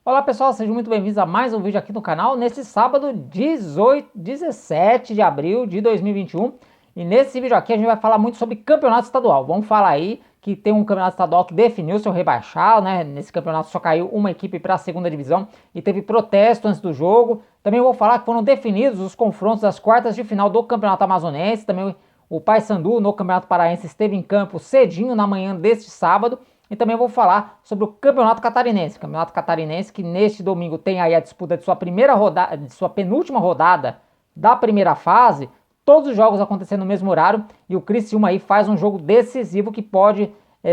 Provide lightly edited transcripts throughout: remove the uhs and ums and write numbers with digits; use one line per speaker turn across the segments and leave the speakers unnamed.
Olá pessoal, sejam muito bem-vindos a mais um vídeo aqui no canal, nesse sábado 17 de abril de 2021. E nesse vídeo aqui a gente vai falar muito sobre campeonato estadual. Vamos falar aí que tem um campeonato estadual que definiu seu rebaixado, né? Nesse campeonato só caiu uma equipe para a segunda divisão e teve protesto antes do jogo. Também vou falar que foram definidos os confrontos das quartas de final do campeonato amazonense. Também o Paysandu no campeonato paraense esteve em campo cedinho na manhã deste sábado. E também vou falar sobre o Campeonato Catarinense. Campeonato Catarinense que neste domingo tem aí a disputa de sua primeira rodada, de sua penúltima rodada da primeira fase. Todos os jogos acontecendo no mesmo horário e o Criciúma aí faz um jogo decisivo que pode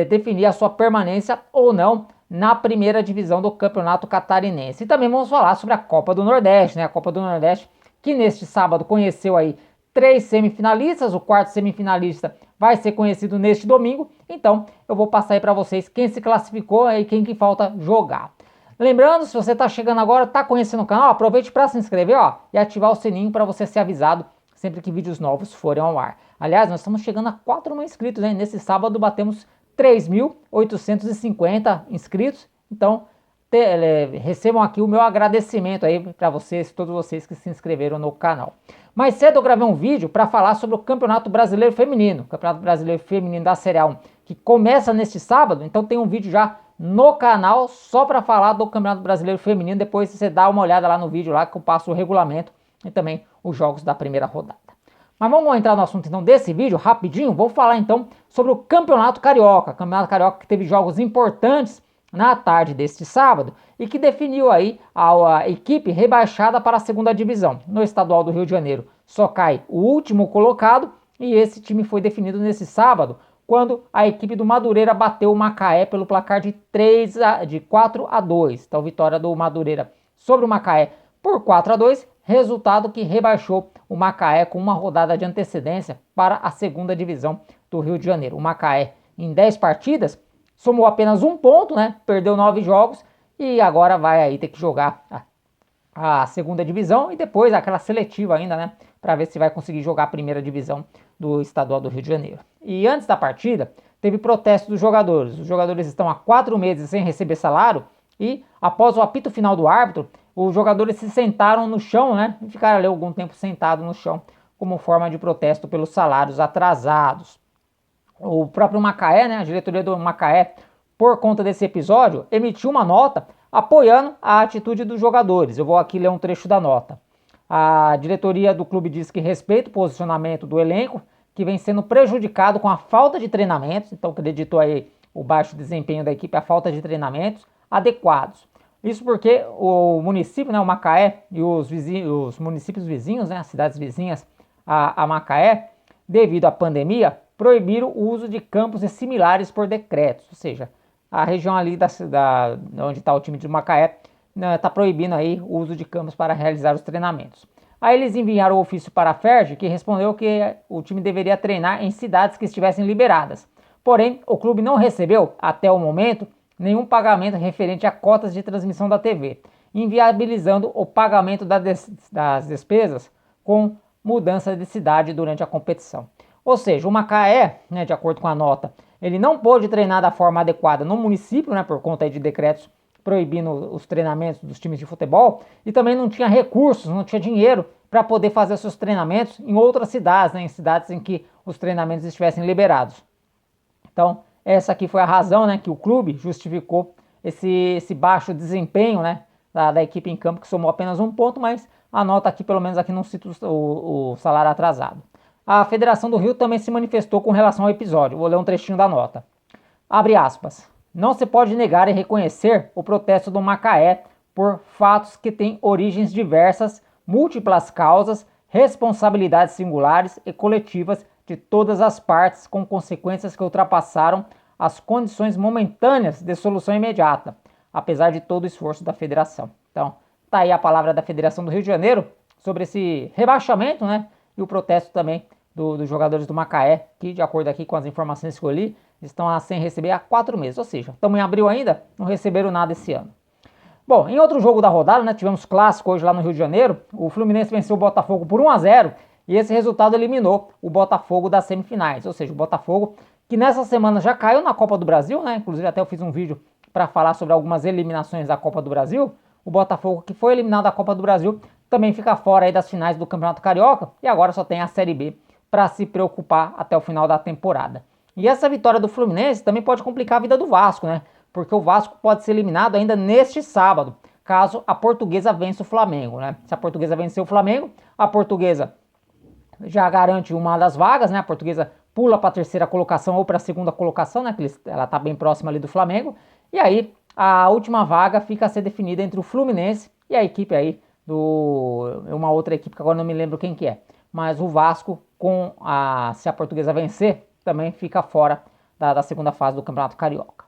definir a sua permanência ou não na primeira divisão do Campeonato Catarinense. E também vamos falar sobre a Copa do Nordeste, né? A Copa do Nordeste que neste sábado conheceu aí 3 semifinalistas, o quarto semifinalista vai ser conhecido neste domingo, então eu vou passar aí para vocês quem se classificou e quem que falta jogar. Lembrando, se você está chegando agora, está conhecendo o canal, aproveite para se inscrever e ativar o sininho para você ser avisado sempre que vídeos novos forem ao ar. Aliás, nós estamos chegando a 4 mil inscritos, hein? Nesse sábado batemos 3.850 inscritos, então recebam aqui o meu agradecimento aí para vocês, todos vocês que se inscreveram no canal. Mais cedo eu gravei um vídeo para falar sobre o Campeonato Brasileiro Feminino, o Campeonato Brasileiro Feminino da Série A1, que começa neste sábado, então tem um vídeo já no canal só para falar do Campeonato Brasileiro Feminino, depois você dá uma olhada lá no vídeo lá que eu passo o regulamento e também os jogos da primeira rodada. Mas vamos entrar no assunto então desse vídeo rapidinho, vou falar então sobre o Campeonato Carioca, que teve jogos importantes na tarde deste sábado e que definiu aí a equipe rebaixada para a segunda divisão. No estadual do Rio de Janeiro só cai o último colocado e esse time foi definido nesse sábado quando a equipe do Madureira bateu o Macaé pelo placar de 4-2. Então vitória do Madureira sobre o Macaé por 4-2, resultado que rebaixou o Macaé com uma rodada de antecedência para a segunda divisão do Rio de Janeiro. O Macaé em 10 partidas somou apenas 1 ponto, né? Perdeu 9 jogos e agora vai aí ter que jogar a segunda divisão e depois aquela seletiva ainda, né? Para ver se vai conseguir jogar a primeira divisão do estadual do Rio de Janeiro. E antes da partida, teve protesto dos jogadores. Os jogadores estão há 4 meses sem receber salário e após o apito final do árbitro, os jogadores se sentaram no chão, né? E ficaram ali algum tempo sentados no chão como forma de protesto pelos salários atrasados. O próprio Macaé, né, a diretoria do Macaé, por conta desse episódio, emitiu uma nota apoiando a atitude dos jogadores. Eu vou aqui ler um trecho da nota. A diretoria do clube diz que respeita o posicionamento do elenco, que vem sendo prejudicado com a falta de treinamentos, então acreditou aí o baixo desempenho da equipe, a falta de treinamentos adequados. Isso porque o município, né, o Macaé e os municípios vizinhos, né, as cidades vizinhas a Macaé, devido à pandemia, proibiram o uso de campos similares por decretos, ou seja, a região ali onde está o time de Macaé está proibindo aí o uso de campos para realizar os treinamentos. Aí eles enviaram o ofício para a FERJ, que respondeu que o time deveria treinar em cidades que estivessem liberadas. Porém, o clube não recebeu, até o momento, nenhum pagamento referente a cotas de transmissão da TV, inviabilizando o pagamento das despesas com mudança de cidade durante a competição. Ou seja, o Macaé, né, de acordo com a nota, ele não pôde treinar da forma adequada no município, né, por conta de decretos proibindo os treinamentos dos times de futebol, e também não tinha recursos, não tinha dinheiro para poder fazer seus treinamentos em outras cidades, né, em cidades em que os treinamentos estivessem liberados. Então, essa aqui foi a razão, né, que o clube justificou esse baixo desempenho, né, da equipe em campo, que somou apenas 1 ponto, mas a nota aqui, pelo menos aqui, não cita o salário atrasado. A Federação do Rio também se manifestou com relação ao episódio. Vou ler um trechinho da nota. Abre aspas. Não se pode negar e reconhecer o protesto do Macaé por fatos que têm origens diversas, múltiplas causas, responsabilidades singulares e coletivas de todas as partes, com consequências que ultrapassaram as condições momentâneas de solução imediata, apesar de todo o esforço da federação. Então, tá aí a palavra da Federação do Rio de Janeiro sobre esse rebaixamento, né? E o protesto também dos jogadores do Macaé, que de acordo aqui com as informações que eu li, estão sem receber há 4 meses, ou seja, estamos em abril ainda, não receberam nada esse ano. Bom, em outro jogo da rodada, né, tivemos clássico hoje lá no Rio de Janeiro, o Fluminense venceu o Botafogo por 1-0 e esse resultado eliminou o Botafogo das semifinais, ou seja, o Botafogo que nessa semana já caiu na Copa do Brasil, né, inclusive até eu fiz um vídeo para falar sobre algumas eliminações da Copa do Brasil. O Botafogo, que foi eliminado da Copa do Brasil, também fica fora aí das finais do Campeonato Carioca e agora só tem a Série B para se preocupar até o final da temporada. E essa vitória do Fluminense também pode complicar a vida do Vasco, né? Porque o Vasco pode ser eliminado ainda neste sábado, caso a Portuguesa vença o Flamengo, né? Se a Portuguesa vencer o Flamengo, a Portuguesa já garante uma das vagas, né? A Portuguesa pula para a terceira colocação ou para a segunda colocação, né? Que ela está bem próxima ali do Flamengo. E aí a última vaga fica a ser definida entre o Fluminense e a equipe aí uma outra equipe que agora não me lembro quem que é. Mas o Vasco, se a Portuguesa vencer, também fica fora da segunda fase do Campeonato Carioca.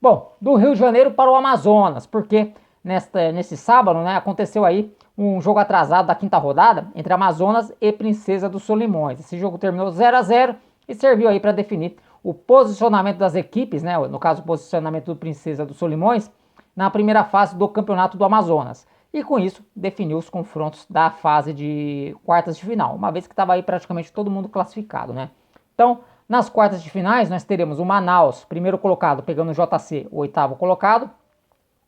Bom, do Rio de Janeiro para o Amazonas, porque nesse sábado, né, aconteceu aí um jogo atrasado da quinta rodada entre Amazonas e Princesa dos Solimões. Esse jogo terminou 0-0 e serviu aí para definir o posicionamento das equipes, né, no caso o posicionamento do Princesa dos Solimões, na primeira fase do Campeonato do Amazonas. E com isso definiu os confrontos da fase de quartas de final, uma vez que estava aí praticamente todo mundo classificado, né? Então, nas quartas de finais nós teremos o Manaus, primeiro colocado, pegando o JC, o oitavo colocado.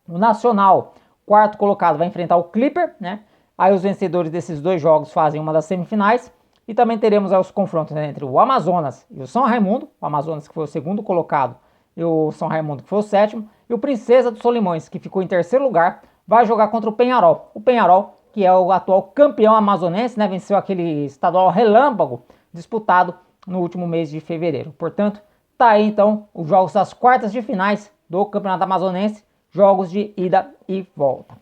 O Nacional, quarto colocado, vai enfrentar o Clipper, né? Aí os vencedores desses dois jogos fazem uma das semifinais. E também teremos os confrontos, né, entre o Amazonas e o São Raimundo. O Amazonas, que foi o segundo colocado, e o São Raimundo, que foi o sétimo. E o Princesa dos Solimões, que ficou em terceiro lugar, vai jogar contra o Penharol. O Penharol, que é o atual campeão amazonense, né? Venceu aquele estadual relâmpago disputado no último mês de fevereiro. Portanto, tá aí então os jogos das quartas de finais do Campeonato Amazonense, jogos de ida e volta.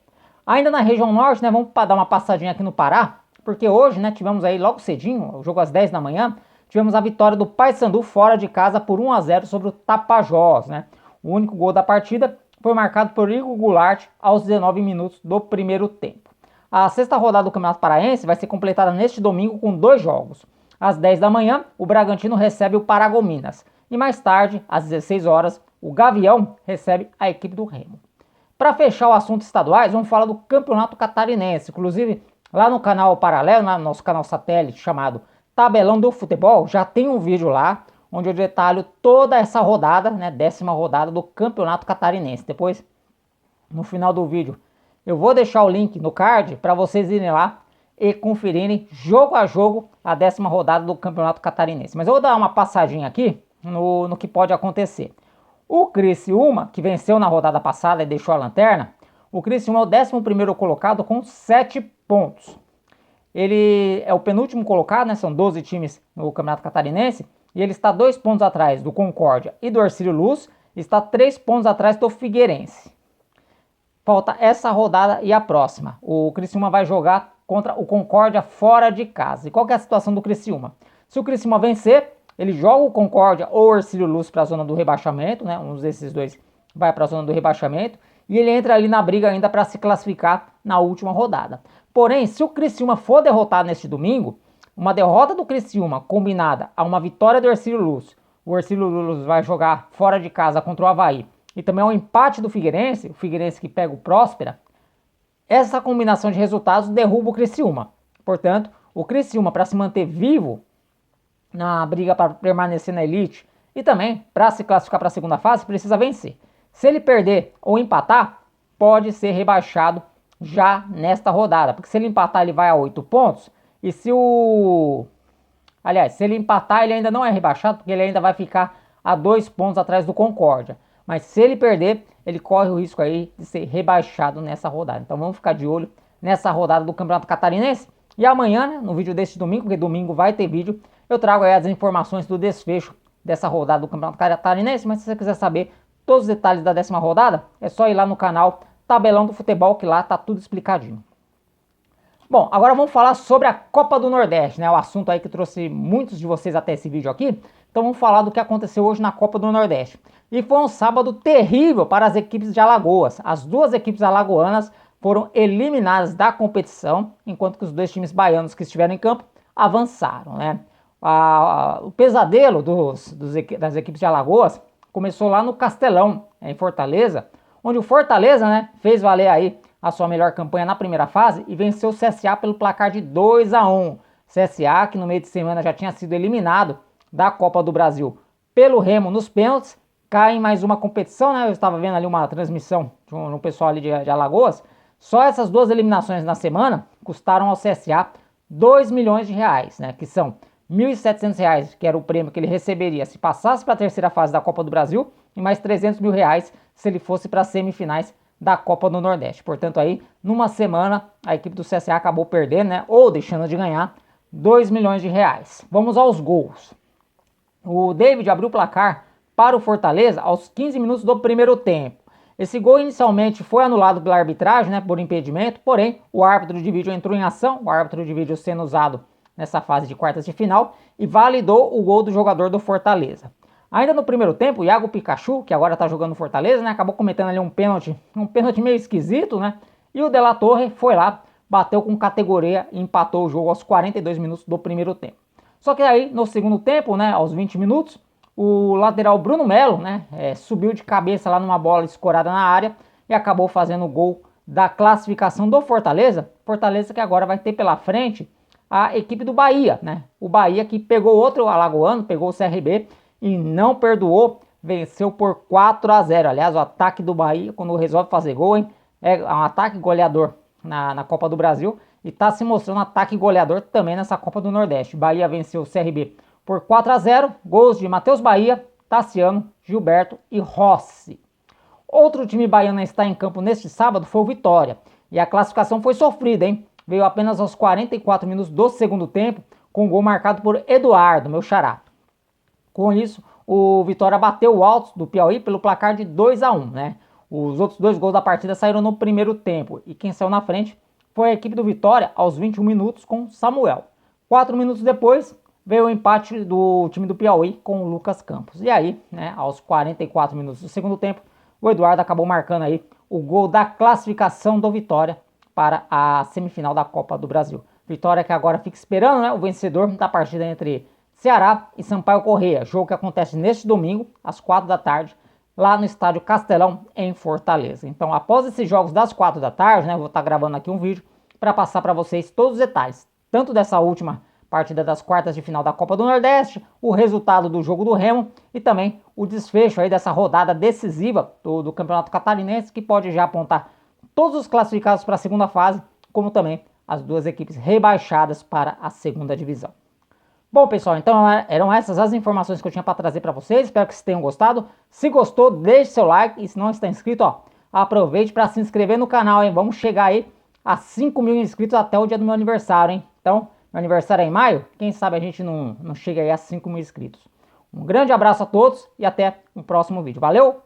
Ainda na região norte, né, vamos dar uma passadinha aqui no Pará, porque hoje, né, tivemos aí logo cedinho, o jogo às 10 da manhã, tivemos a vitória do Paysandu fora de casa por 1-0 sobre o Tapajós, né? O único gol da partida foi marcado por Igor Goulart aos 19 minutos do primeiro tempo. A sexta rodada do Campeonato Paraense vai ser completada neste domingo com 2 jogos. Às 10 da manhã, o Bragantino recebe o Paragominas. E mais tarde, às 16 horas, o Gavião recebe a equipe do Remo. Para fechar o assunto estaduais, vamos falar do Campeonato Catarinense. Inclusive, lá no canal paralelo, no nosso canal satélite chamado Tabelão do Futebol, já tem um vídeo lá, onde eu detalho toda essa rodada, né, 10ª rodada do Campeonato Catarinense. Depois, no final do vídeo, eu vou deixar o link no card para vocês irem lá e conferirem jogo a jogo a 10ª rodada do Campeonato Catarinense. Mas eu vou dar uma passadinha aqui no que pode acontecer. O Criciúma, que venceu na rodada passada e deixou a lanterna, o Criciúma é o 11º colocado com 7 pontos. Ele é o penúltimo colocado, né? São 12 times no Campeonato Catarinense, e ele está 2 pontos atrás do Concórdia e do Hercílio Luz, está 3 pontos atrás do Figueirense. Falta essa rodada e a próxima. O Criciúma vai jogar contra o Concórdia fora de casa. E qual que é a situação do Criciúma? Se o Criciúma vencer, ele joga o Concórdia ou o Hercílio Luz para a zona do rebaixamento, né? Um desses dois vai para a zona do rebaixamento. E ele entra ali na briga ainda para se classificar na última rodada. Porém, se o Criciúma for derrotado neste domingo, uma derrota do Criciúma combinada a uma vitória do Hercílio Luz, o Hercílio Luz vai jogar fora de casa contra o Avaí, e também um empate do Figueirense, o Figueirense que pega o Próspera, essa combinação de resultados derruba o Criciúma. Portanto, o Criciúma, para se manter vivo na briga para permanecer na elite e também para se classificar para a segunda fase, precisa vencer. Se ele perder ou empatar, pode ser rebaixado já nesta rodada, porque se ele empatar ele vai a 8 pontos, e se ele empatar ele ainda não é rebaixado, porque ele ainda vai ficar a 2 pontos atrás do Concórdia. Mas se ele perder, ele corre o risco aí de ser rebaixado nessa rodada. Então vamos ficar de olho nessa rodada do Campeonato Catarinense. E amanhã, né, no vídeo deste domingo, porque domingo vai ter vídeo, eu trago aí as informações do desfecho dessa rodada do Campeonato Catarinense. Mas se você quiser saber todos os detalhes da 10ª rodada, é só ir lá no canal Tabelão do Futebol, que lá tá tudo explicadinho. Bom, agora vamos falar sobre a Copa do Nordeste, né? O assunto aí que trouxe muitos de vocês até esse vídeo aqui. Então vamos falar do que aconteceu hoje na Copa do Nordeste. E foi um sábado terrível para as equipes de Alagoas. As duas equipes alagoanas foram eliminadas da competição, enquanto que os 2 times baianos que estiveram em campo avançaram, né? O pesadelo das equipes de Alagoas começou lá no Castelão, em Fortaleza, onde o Fortaleza, né, fez valer aí a sua melhor campanha na primeira fase e venceu o CSA pelo placar de 2-1. CSA, que no meio de semana já tinha sido eliminado da Copa do Brasil pelo Remo nos pênaltis, cai em mais uma competição, né? Eu estava vendo ali uma transmissão de um pessoal ali de Alagoas Só essas duas eliminações na semana custaram ao CSA 2 milhões de reais, né, que são R$ 1.700, que era o prêmio que ele receberia se passasse para a terceira fase da Copa do Brasil, e mais R$ 300 mil se ele fosse para as semifinais da Copa do Nordeste. Portanto, aí, numa semana, a equipe do CSA acabou perdendo, né, ou deixando de ganhar, 2 milhões de reais. Vamos aos gols. O David abriu o placar para o Fortaleza aos 15 minutos do primeiro tempo. Esse gol inicialmente foi anulado pela arbitragem, né, por impedimento, porém o árbitro de vídeo entrou em ação, o árbitro de vídeo sendo usado nessa fase de quartas de final, e validou o gol do jogador do Fortaleza. Ainda no primeiro tempo, o Iago Pikachu, que agora está jogando no Fortaleza, né, acabou cometendo ali um pênalti meio esquisito, né, e o De La Torre foi lá, bateu com categoria e empatou o jogo aos 42 minutos do primeiro tempo. Só que aí, no segundo tempo, né, aos 20 minutos, o lateral Bruno Melo, né, subiu de cabeça lá numa bola escorada na área e acabou fazendo o gol da classificação do Fortaleza. Fortaleza que agora vai ter pela frente a equipe do Bahia, né? O Bahia que pegou outro alagoano, pegou o CRB e não perdoou, venceu por 4-0. Aliás, o ataque do Bahia, quando resolve fazer gol, hein, é um ataque goleador na Copa do Brasil e está se mostrando ataque goleador também nessa Copa do Nordeste. Bahia venceu o CRB por 4-0, gols de Matheus Bahia, Tassiano, Gilberto e Rossi. Outro time baiano a estar em campo neste sábado foi o Vitória, e a classificação foi sofrida, hein? Veio apenas aos 44 minutos do segundo tempo, com um gol marcado por Eduardo, meu xará. Com isso, o Vitória bateu o Altos do Piauí pelo placar de 2-1, né? Os outros dois gols da partida saíram no primeiro tempo, e quem saiu na frente foi a equipe do Vitória aos 21 minutos com Samuel. 4 minutos depois, veio o empate do time do Piauí com o Lucas Campos. E aí, né, aos 44 minutos do segundo tempo, o Eduardo acabou marcando aí o gol da classificação do Vitória para a semifinal da Copa do Brasil. Vitória que agora fica esperando, né, o vencedor da partida entre Ceará e Sampaio Corrêa, jogo que acontece neste domingo, às 4 da tarde, lá no estádio Castelão, em Fortaleza. Então, após esses jogos das 4 da tarde, né, eu vou estar gravando aqui um vídeo para passar para vocês todos os detalhes, tanto dessa última partida das quartas de final da Copa do Nordeste, o resultado do jogo do Remo e também o desfecho aí dessa rodada decisiva do Campeonato Catarinense, que pode já apontar todos os classificados para a segunda fase, como também as duas equipes rebaixadas para a segunda divisão. Bom, pessoal, então eram essas as informações que eu tinha para trazer para vocês. Espero que vocês tenham gostado. Se gostou, deixe seu like. E se não está inscrito, ó, aproveite para se inscrever no canal, hein? Vamos chegar aí a 5 mil inscritos até o dia do meu aniversário, hein? Então, meu aniversário é em maio. Quem sabe a gente não chega aí a 5 mil inscritos. Um grande abraço a todos e até o próximo vídeo. Valeu!